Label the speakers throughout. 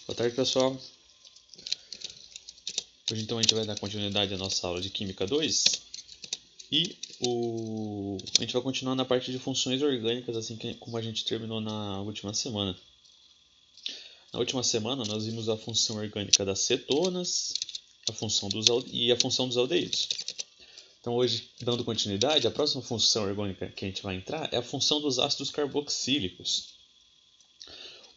Speaker 1: Boa tarde, pessoal. Hoje então a gente vai dar continuidade à nossa aula de Química 2 e a gente vai continuar na parte de funções orgânicas, assim como a gente terminou na última semana. Na última semana nós vimos a função orgânica das cetonas e a função dos aldeídos. Então hoje, dando continuidade, a próxima função orgânica que a gente vai entrar é a função dos ácidos carboxílicos.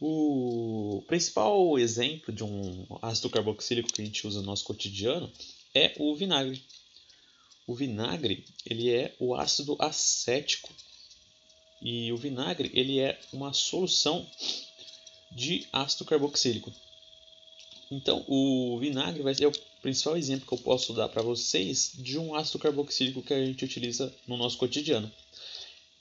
Speaker 1: O principal exemplo de um ácido carboxílico que a gente usa no nosso cotidiano é o vinagre. O vinagre ele é o ácido acético e o vinagre ele é uma solução de ácido carboxílico. Então o vinagre vai ser o principal exemplo que eu posso dar para vocês de um ácido carboxílico que a gente utiliza no nosso cotidiano.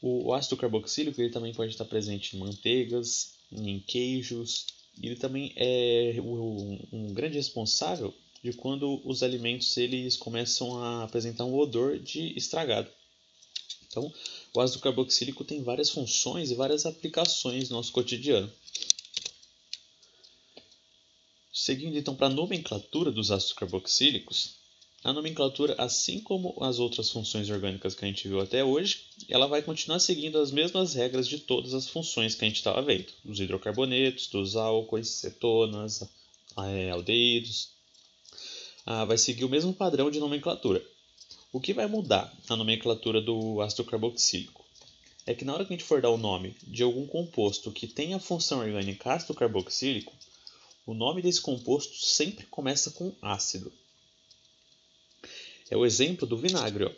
Speaker 1: O ácido carboxílico ele também pode estar presente em manteigas, em queijos. Ele também é um grande responsável de quando os alimentos eles começam a apresentar um odor de estragado. Então, o ácido carboxílico tem várias funções e várias aplicações no nosso cotidiano. Seguindo então para a nomenclatura dos ácidos carboxílicos, a nomenclatura, assim como as outras funções orgânicas que a gente viu até hoje, ela vai continuar seguindo as mesmas regras de todas as funções que a gente estava vendo, dos hidrocarbonetos, dos álcoois, cetonas, aldeídos. Vai seguir o mesmo padrão de nomenclatura. O que vai mudar na nomenclatura do ácido carboxílico é que na hora que a gente for dar o nome de algum composto que tenha a função orgânica ácido carboxílico, o nome desse composto sempre começa com ácido. É o exemplo do vinagre. Ó.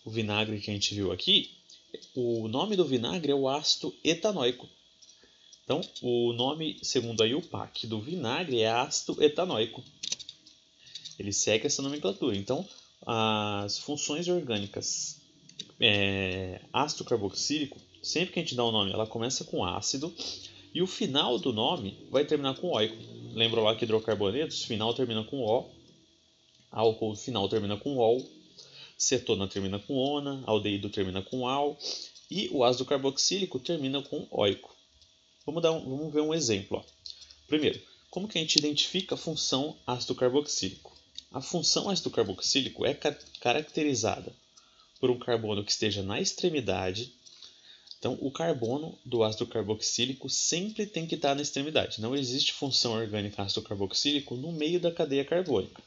Speaker 1: O vinagre que a gente viu aqui, o nome do vinagre é o ácido etanóico. Então, o nome, segundo a IUPAC, do vinagre é ácido etanóico. Ele segue essa nomenclatura. Então, as funções orgânicas ácido carboxílico, sempre que a gente dá o nome, ela começa com ácido e o final do nome vai terminar com óico. Lembra lá que hidrocarbonetos, final termina com O, álcool final termina com ol, cetona termina com ona, aldeído termina com al e o ácido carboxílico termina com óico. Vamos ver um exemplo. Ó. Primeiro, como que a gente identifica a função ácido carboxílico? A função ácido carboxílico é caracterizada por um carbono que esteja na extremidade. Então, o carbono do ácido carboxílico sempre tem que estar na extremidade. Não existe função orgânica ácido carboxílico no meio da cadeia carbônica.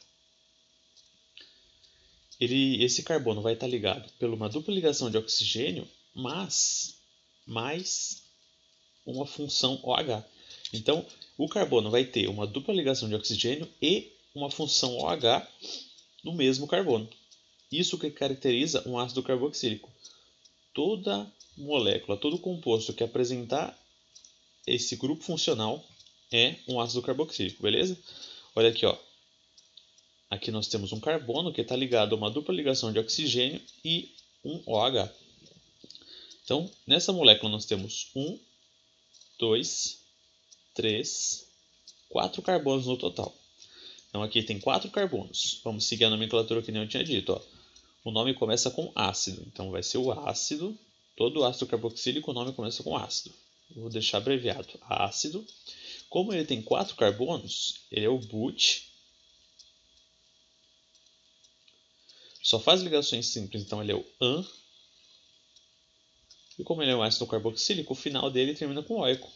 Speaker 1: Esse carbono vai estar ligado por uma dupla ligação de oxigênio, mas mais uma função OH. Então, o carbono vai ter uma dupla ligação de oxigênio e uma função OH no mesmo carbono. Isso que caracteriza um ácido carboxílico. Toda molécula, todo composto que apresentar esse grupo funcional é um ácido carboxílico, beleza? Olha aqui, ó. Aqui nós temos um carbono que está ligado a uma dupla ligação de oxigênio e um OH. Então, nessa molécula nós temos 1, 2, 3, 4 carbonos no total. Então aqui tem 4 carbonos. Vamos seguir a nomenclatura que nem eu tinha dito. Ó. O nome começa com ácido, então vai ser o ácido. Todo ácido carboxílico, o nome começa com ácido. Vou deixar abreviado. Ácido. Como ele tem 4 carbonos, ele é o but. Só faz ligações simples, então ele é o an. E como ele é um ácido carboxílico, o final dele termina com óico.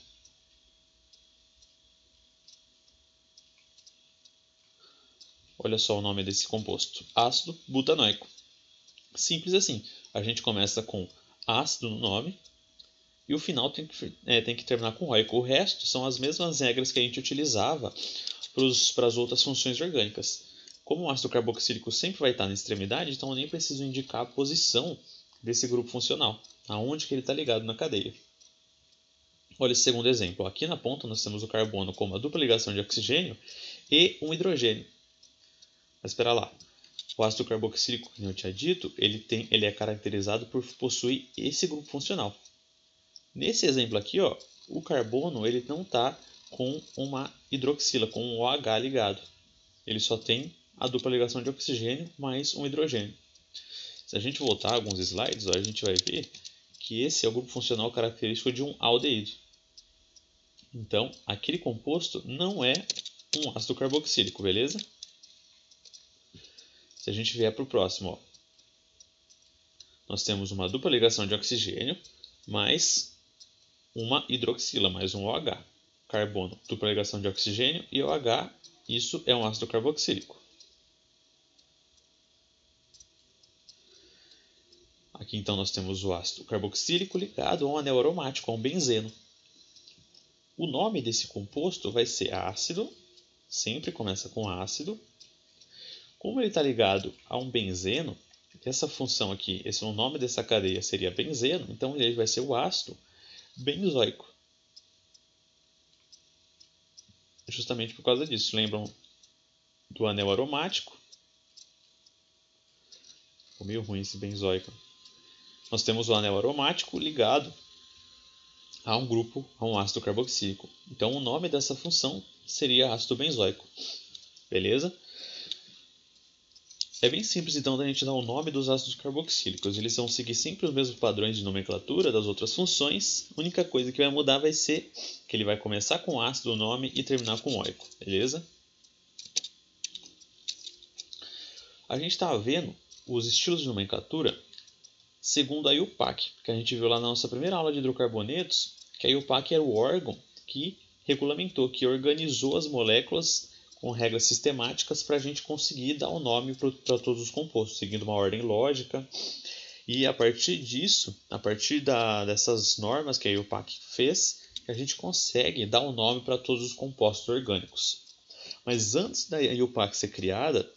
Speaker 1: Olha só o nome desse composto. Ácido butanoico. Simples assim. A gente começa com ácido no nome e o final tem que terminar com óico. O resto são as mesmas regras que a gente utilizava para as outras funções orgânicas. Como o ácido carboxílico sempre vai estar na extremidade, então eu nem preciso indicar a posição desse grupo funcional, aonde que ele está ligado na cadeia. Olha esse segundo exemplo. Aqui na ponta nós temos o carbono com uma dupla ligação de oxigênio e um hidrogênio. Mas espera lá. O ácido carboxílico, como eu tinha dito, ele é caracterizado por possuir esse grupo funcional. Nesse exemplo aqui, ó, o carbono ele não está com uma hidroxila, com um OH ligado. Ele só tem a dupla ligação de oxigênio mais um hidrogênio. Se a gente voltar alguns slides, ó, a gente vai ver que esse é o grupo funcional característico de um aldeído. Então, aquele composto não é um ácido carboxílico, beleza? Se a gente vier para o próximo, ó, nós temos uma dupla ligação de oxigênio mais uma hidroxila, mais um OH. Carbono, dupla ligação de oxigênio e OH, isso é um ácido carboxílico. Aqui então nós temos o ácido carboxílico ligado a um anel aromático, a um benzeno. O nome desse composto vai ser ácido, sempre começa com ácido. Como ele está ligado a um benzeno, essa função aqui, o nome dessa cadeia seria benzeno, então ele vai ser o ácido benzoico. Justamente por causa disso, lembram do anel aromático? Ficou meio ruim esse benzoico. Nós temos o anel aromático ligado a um grupo, a um ácido carboxílico. Então o nome dessa função seria ácido benzoico. Beleza? É bem simples então da gente dar o nome dos ácidos carboxílicos. Eles vão seguir sempre os mesmos padrões de nomenclatura das outras funções. A única coisa que vai mudar vai ser que ele vai começar com ácido o nome e terminar com oico. Beleza? A gente está vendo os estilos de nomenclatura segundo a IUPAC, que a gente viu lá na nossa primeira aula de hidrocarbonetos, que a IUPAC era o órgão que regulamentou, que organizou as moléculas com regras sistemáticas para a gente conseguir dar um nome para todos os compostos, seguindo uma ordem lógica. E a partir disso, a partir dessas normas que a IUPAC fez, a gente consegue dar um nome para todos os compostos orgânicos. Mas antes da IUPAC ser criada,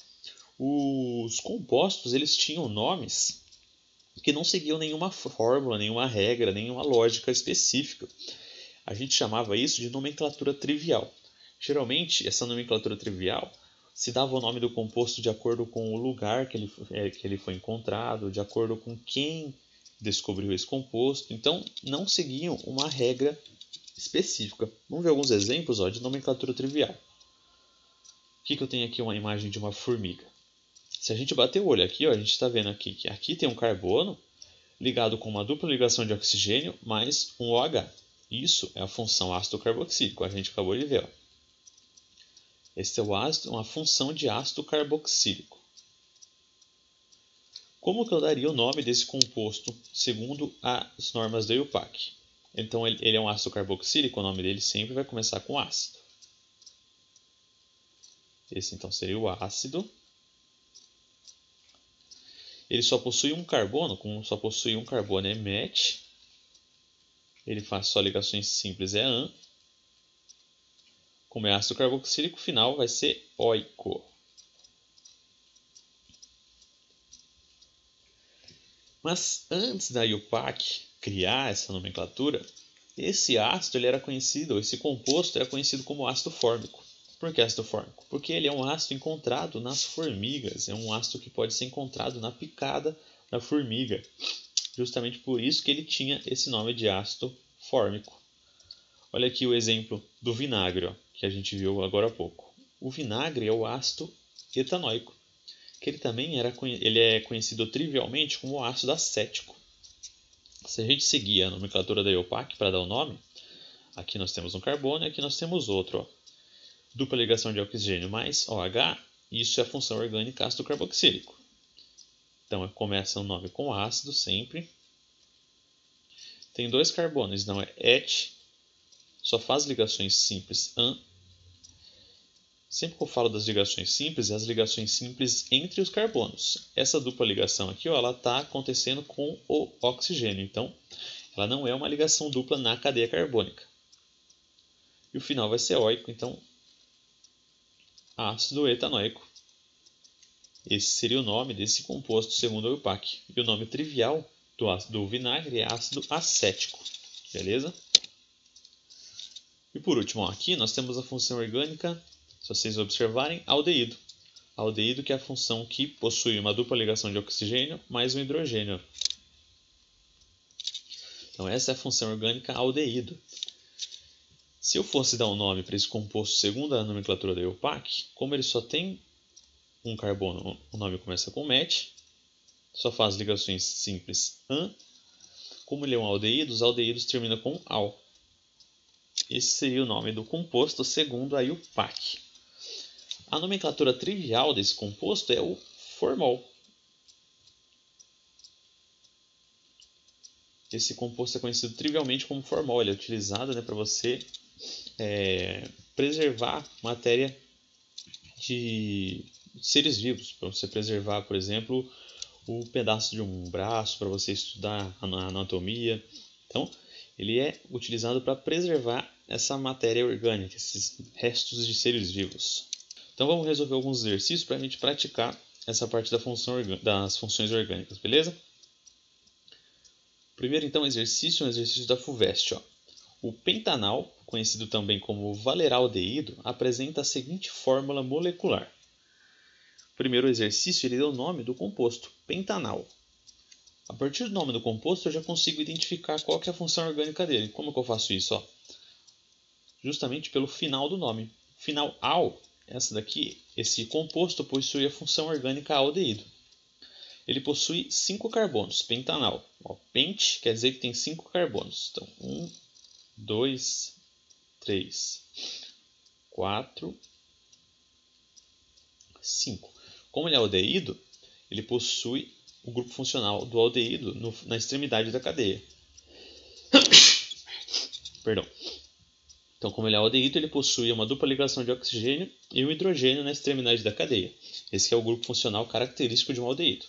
Speaker 1: os compostos eles tinham nomes que não seguiam nenhuma fórmula, nenhuma regra, nenhuma lógica específica. A gente chamava isso de nomenclatura trivial. Geralmente, essa nomenclatura trivial se dava o nome do composto de acordo com o lugar que ele foi encontrado, de acordo com quem descobriu esse composto. Então, não seguiam uma regra específica. Vamos ver alguns exemplos de nomenclatura trivial. Aqui eu tenho aqui uma imagem de uma formiga. Se a gente bater o olho aqui, a gente está vendo aqui que aqui tem um carbono ligado com uma dupla ligação de oxigênio mais um OH. Isso é a função ácido carboxílico, a gente acabou de ver. Esse é o ácido, uma função de ácido carboxílico. Como que eu daria o nome desse composto segundo as normas da IUPAC? Então ele é um ácido carboxílico, o nome dele sempre vai começar com ácido. Esse então seria o ácido. Ele só possui um carbono, como só possui um carbono é met. Ele faz só ligações simples, é an. Como é ácido carboxílico, o final vai ser oico. Mas antes da IUPAC criar essa nomenclatura, esse ácido ele era conhecido, esse composto era conhecido como ácido fórmico. Por que ácido fórmico? Porque ele é um ácido encontrado nas formigas, é um ácido que pode ser encontrado na picada da formiga. Justamente por isso que ele tinha esse nome de ácido fórmico. Olha aqui o exemplo do vinagre, que a gente viu agora há pouco. O vinagre é o ácido etanóico, que ele também ele é conhecido trivialmente como ácido acético. Se a gente seguir a nomenclatura da IUPAC para dar o nome, aqui nós temos um carbono e aqui nós temos outro. Dupla ligação de oxigênio mais OH, isso é a função orgânica ácido carboxílico. Então começa o nome com ácido sempre. Tem dois carbonos, não é et, só faz ligações simples an. Sempre que eu falo das ligações simples, é as ligações simples entre os carbonos. Essa dupla ligação aqui, ela está acontecendo com o oxigênio, então ela não é uma ligação dupla na cadeia carbônica. E o final vai ser oico, então ácido etanóico. Esse seria o nome desse composto segundo a IUPAC. E o nome trivial do vinagre é ácido acético. Beleza? E por último, aqui nós temos a função orgânica, se vocês observarem, aldeído. Aldeído que é a função que possui uma dupla ligação de oxigênio mais um hidrogênio. Então essa é a função orgânica aldeído. Se eu fosse dar um nome para esse composto segundo a nomenclatura da IUPAC, como ele só tem um carbono, o nome começa com met, só faz ligações simples an. Como ele é um aldeído, os aldeídos terminam com al. esse seria o nome do composto segundo a IUPAC. A nomenclatura trivial desse composto é o formol. Esse composto é conhecido trivialmente como formol. Ele é utilizado, né, para você preservar matéria de seres vivos. Para você preservar, por exemplo, o pedaço de um braço, para você estudar a anatomia. Então, ele é utilizado para preservar essa matéria orgânica, esses restos de seres vivos. Então, vamos resolver alguns exercícios para a gente praticar essa parte das funções orgânicas, beleza? Primeiro, então, exercício é um exercício da FUVEST. O pentanal, conhecido também como valeraldeído, apresenta a seguinte fórmula molecular. O primeiro exercício ele deu o nome do composto, pentanal. A partir do nome do composto, eu já consigo identificar qual que é a função orgânica dele. Como que eu faço isso? Justamente pelo final do nome. Final al, esse composto possui a função orgânica aldeído. Ele possui 5 carbonos, pentanal. Pente quer dizer que tem 5 carbonos. Então, 1, 2, 3, 4, 5. Como ele é aldeído, ele possui o grupo funcional do aldeído na extremidade da cadeia. Perdão. Então, como ele é aldeído, ele possui uma dupla ligação de oxigênio e um hidrogênio na extremidade da cadeia. Esse é o grupo funcional característico de um aldeído.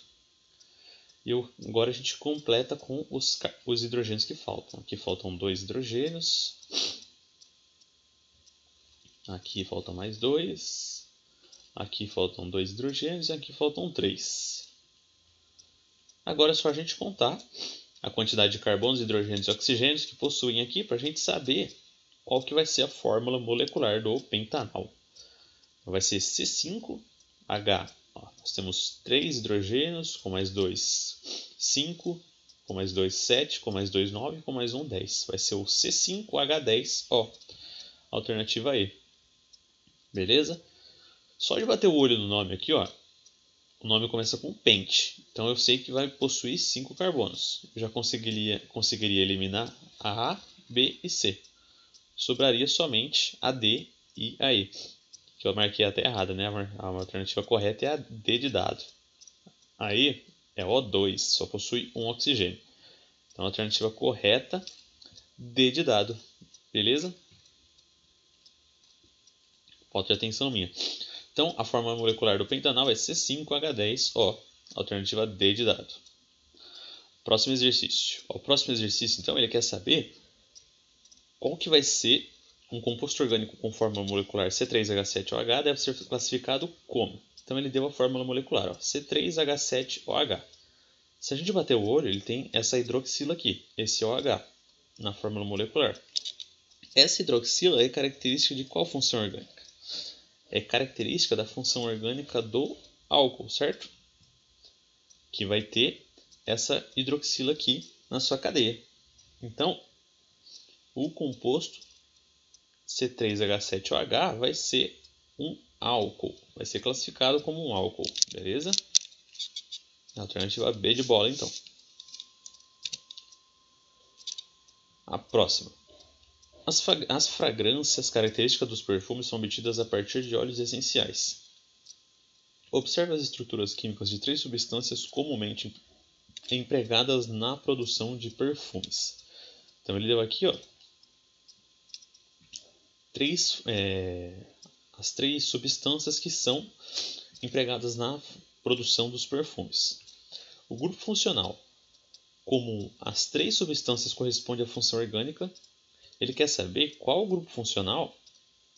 Speaker 1: E agora a gente completa com os hidrogênios que faltam. Aqui faltam 2 hidrogênios. Aqui faltam mais 2. Aqui faltam 2 hidrogênios e aqui faltam 3. Agora é só a gente contar a quantidade de carbonos, hidrogênios e oxigênios que possuem aqui para a gente saber qual que vai ser a fórmula molecular do pentanal. Vai ser C5H. Nós temos 3 hidrogênios, com mais 2, 5, com mais 2, 7, com mais 2, 9, com mais 1, 10. Vai ser o C5H10O, alternativa E. Beleza? Só de bater o olho no nome aqui, o nome começa com pente. Então eu sei que vai possuir 5 carbonos. Eu já conseguiria eliminar a A, B e C. Sobraria somente a D e a E. Que eu marquei até errada, né? A alternativa correta é a D de dado. Aí é O2, só possui um oxigênio. Então a alternativa correta, D de dado. Beleza? Falta de atenção minha. Então a fórmula molecular do pentanal é C5H10O, alternativa D de dado. Próximo exercício. O próximo exercício, então, ele quer saber qual que vai ser um composto orgânico com fórmula molecular C3H7OH deve ser classificado como? Então ele deu a fórmula molecular, C3H7OH. Se a gente bater o olho, ele tem essa hidroxila aqui, esse OH, na fórmula molecular. Essa hidroxila é característica de qual função orgânica? É característica da função orgânica do álcool, certo? Que vai ter essa hidroxila aqui na sua cadeia. Então, o composto C3H7OH vai ser um álcool. Vai ser classificado como um álcool. Beleza? Alternativa B de bola, então. A próxima. As fragrâncias características dos perfumes são obtidas a partir de óleos essenciais. Observe as estruturas químicas de 3 substâncias comumente empregadas na produção de perfumes. Então ele deu aqui, as 3 substâncias que são empregadas na produção dos perfumes. O grupo funcional, como as 3 substâncias correspondem à função orgânica, ele quer saber qual grupo funcional,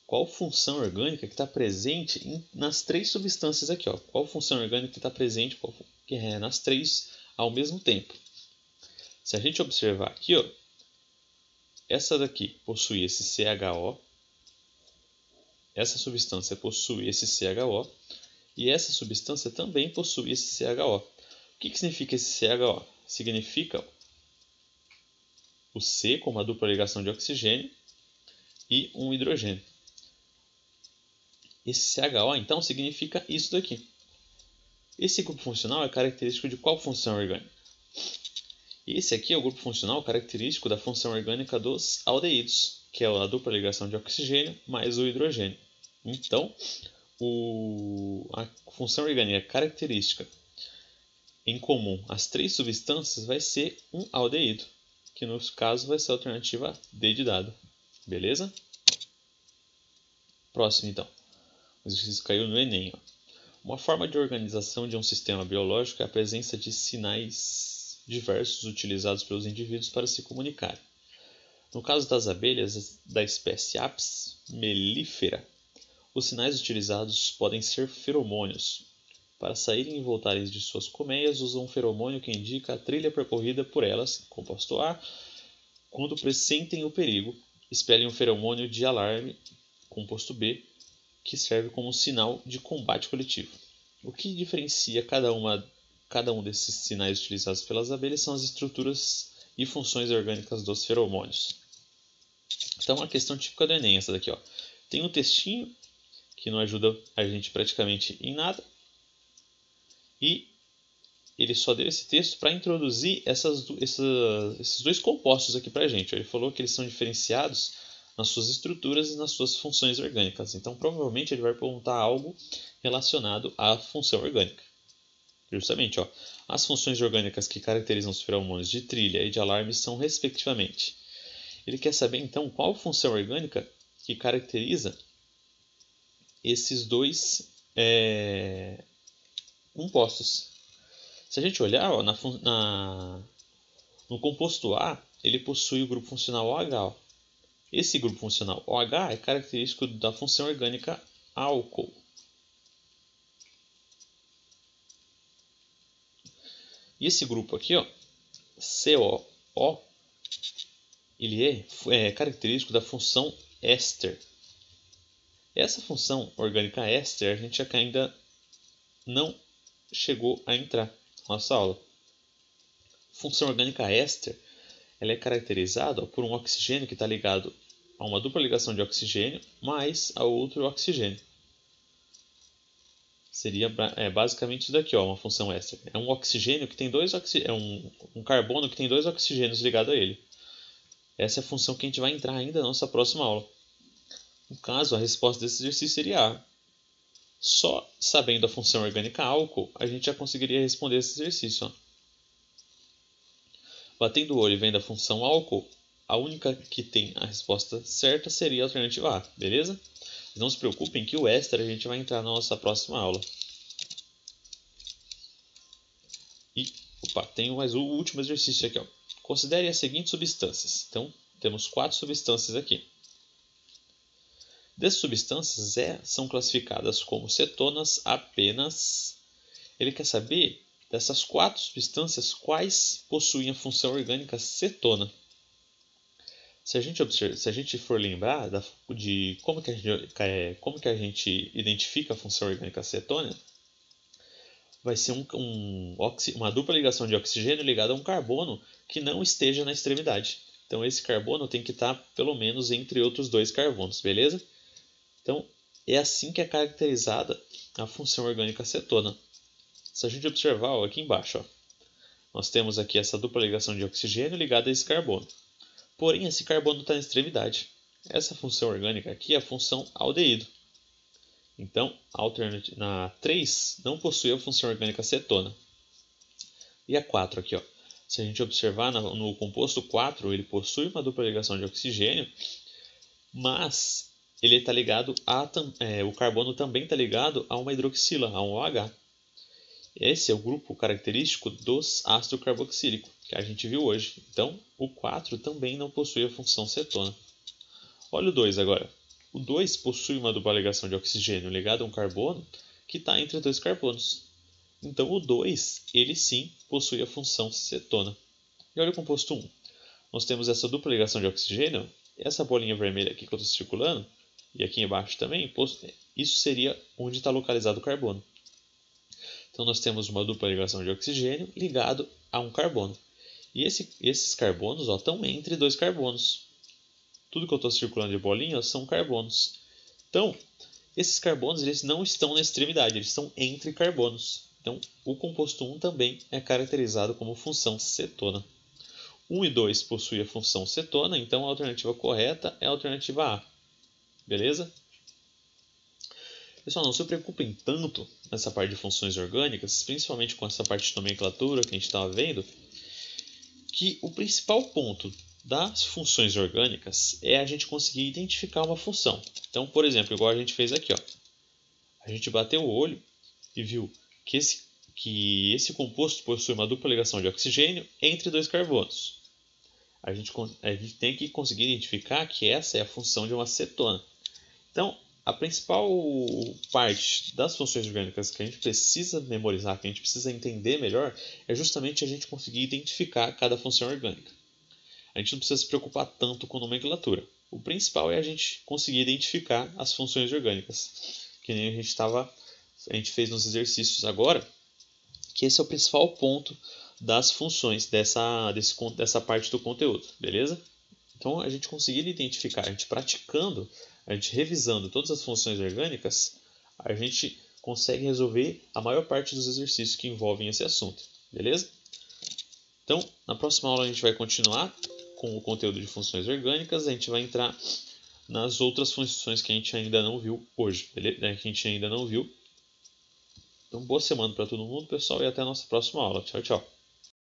Speaker 1: qual função orgânica que está presente nas 3 substâncias aqui. Qual função orgânica que está presente nas 3 ao mesmo tempo. Se a gente observar aqui, essa daqui possui esse CHO, essa substância possui esse CHO e essa substância também possui esse CHO. O que significa esse CHO? Significa o C com uma dupla ligação de oxigênio e um hidrogênio. Esse CHO, então, significa isso daqui. Esse grupo funcional é característico de qual função orgânica? Esse aqui é o grupo funcional característico da função orgânica dos aldeídos. que é a dupla ligação de oxigênio mais o hidrogênio. Então, a função orgânica característica em comum às 3 substâncias vai ser um aldeído, que no caso vai ser a alternativa D de dado. Beleza? Próximo então. O exercício caiu no Enem. Ó. Uma forma de organização de um sistema biológico é a presença de sinais diversos utilizados pelos indivíduos para se comunicarem. No caso das abelhas da espécie Apis mellifera, os sinais utilizados podem ser feromônios. Para saírem e voltarem de suas colmeias, usam um feromônio que indica a trilha percorrida por elas, composto A. Quando pressentem o perigo, expelem um feromônio de alarme, composto B, que serve como um sinal de combate coletivo. O que diferencia cada um desses sinais utilizados pelas abelhas são as estruturas e funções orgânicas dos feromônios. Então, a questão típica do Enem é essa daqui. Ó. Tem um textinho que não ajuda a gente praticamente em nada. E ele só deu esse texto para introduzir esses dois compostos aqui para a gente. Ele falou que eles são diferenciados nas suas estruturas e nas suas funções orgânicas. Então, provavelmente, ele vai perguntar algo relacionado à função orgânica. Justamente, ó, as funções orgânicas que caracterizam os feromônios de trilha e de alarme são, respectivamente. Ele quer saber, então, qual função orgânica que caracteriza esses dois compostos. Se a gente olhar ó, no composto A, ele possui o grupo funcional OH. Ó. Esse grupo funcional OH é característico da função orgânica álcool. E esse grupo aqui, ó, COO, ele é característico da função éster. Essa função orgânica éster a gente ainda não chegou a entrar na nossa aula. A função orgânica éster ela é caracterizada por um oxigênio que está ligado a uma dupla ligação de oxigênio mais a outro oxigênio. Seria basicamente isso daqui, ó, uma função éster. É um oxigênio que tem um carbono que tem 2 oxigênios ligados a ele. Essa é a função que a gente vai entrar ainda na nossa próxima aula. No caso, a resposta desse exercício seria A. Só sabendo a função orgânica álcool, a gente já conseguiria responder esse exercício. Ó. Batendo o olho e vendo a função álcool, a única que tem a resposta certa seria a alternativa A, beleza? Não se preocupem que o éster a gente vai entrar na nossa próxima aula. E, tem mais o último exercício aqui. Ó. Considere as seguintes substâncias. Então, temos 4 substâncias aqui. Dessas substâncias, são classificadas como cetonas apenas. Ele quer saber, dessas 4 substâncias, quais possuem a função orgânica cetona. Se a gente for lembrar de como que a gente identifica a função orgânica cetona, vai ser uma dupla ligação de oxigênio ligada a um carbono que não esteja na extremidade. Então, esse carbono tem que estar, pelo menos, entre outros 2 carbonos, beleza? Então, é assim que é caracterizada a função orgânica cetona. Se a gente observar ó, aqui embaixo, ó, nós temos aqui essa dupla ligação de oxigênio ligada a esse carbono. Porém, esse carbono está na extremidade. Essa função orgânica aqui é a função aldeído. Então, na 3 não possui a função orgânica cetona. E a 4 aqui, ó. Se a gente observar no composto 4, ele possui uma dupla ligação de oxigênio, mas ele está ligado o carbono também está ligado a uma hidroxila, a um OH. Esse é o grupo característico dos ácido carboxílico, que a gente viu hoje. Então, o 4 também não possui a função cetona. Olha o 2 agora. O 2 possui uma dupla ligação de oxigênio ligada a um carbono que está entre 2 carbonos. Então, o 2, ele sim, possui a função cetona. E olha o composto 1. Nós temos essa dupla ligação de oxigênio, essa bolinha vermelha aqui que eu estou circulando, e aqui embaixo também, isso seria onde está localizado o carbono. Então, nós temos uma dupla ligação de oxigênio ligado a um carbono. E esses carbonos estão entre 2 carbonos. Tudo que eu estou circulando de bolinha são carbonos. Então, esses carbonos eles não estão na extremidade, eles estão entre carbonos. Então, o composto 1 também é caracterizado como função cetona. 1 e 2 possuem a função cetona, então a alternativa correta é a alternativa A. Beleza? Pessoal, não se preocupem tanto nessa parte de funções orgânicas, principalmente com essa parte de nomenclatura que a gente estava vendo, que o principal ponto das funções orgânicas é a gente conseguir identificar uma função. Então, por exemplo, igual a gente fez aqui, ó. A gente bateu o olho e viu que esse composto possui uma dupla ligação de oxigênio entre dois carbonos. A gente tem que conseguir identificar que essa é a função de uma cetona. Então, a principal parte das funções orgânicas que a gente precisa memorizar, que a gente precisa entender melhor, é justamente a gente conseguir identificar cada função orgânica. A gente não precisa se preocupar tanto com nomenclatura. O principal é a gente conseguir identificar as funções orgânicas, que nem a gente fez nos exercícios agora, que esse é o principal ponto das funções dessa parte do conteúdo, beleza? Então, a gente conseguir identificar, a gente praticando, a gente revisando todas as funções orgânicas, a gente consegue resolver a maior parte dos exercícios que envolvem esse assunto, beleza? Então, na próxima aula a gente vai continuar com o conteúdo de funções orgânicas, a gente vai entrar nas outras funções que a gente ainda não viu hoje, beleza? Que a gente ainda não viu. Então, boa semana para todo mundo, pessoal, e até a nossa próxima aula. Tchau, tchau.